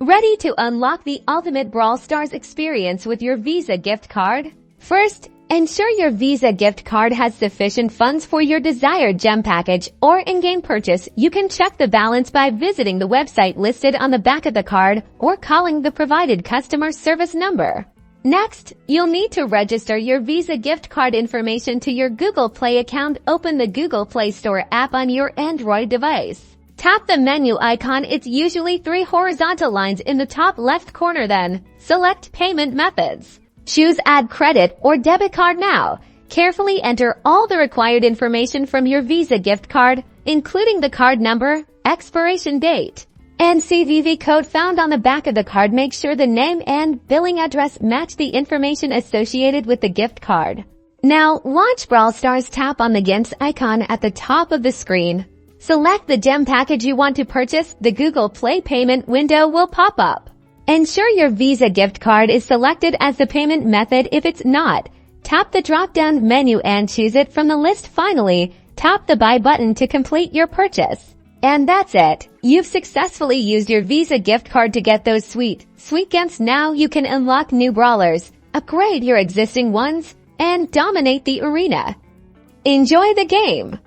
Ready to unlock the ultimate Brawl Stars experience with your Visa gift card? First, ensure your Visa gift card has sufficient funds for your desired gem package or in-game purchase. You can check the balance by visiting the website listed on the back of the card or calling the provided customer service number. Next, you'll need to register your Visa gift card information to your Google Play account. Open the Google Play Store app on your Android device. Tap the menu icon. It's usually 3 horizontal lines in the top left corner. Then, select Payment Methods. Choose Add Credit or Debit Card now. Carefully enter all the required information from your Visa gift card, including the card number, expiration date, and CVV code found on the back of the card. Make sure the name and billing address match the information associated with the gift card. Now, launch Brawl Stars. Tap on the Gifts icon at the top of the screen. Select the gem package you want to purchase. The Google Play payment window will pop up. Ensure your Visa gift card is selected as the payment method. If it's not, tap the drop-down menu and choose it from the list. Finally, tap the Buy button to complete your purchase. And that's it. You've successfully used your Visa gift card to get those sweet gifts. Now you can unlock new brawlers, upgrade your existing ones, and dominate the arena. Enjoy the game!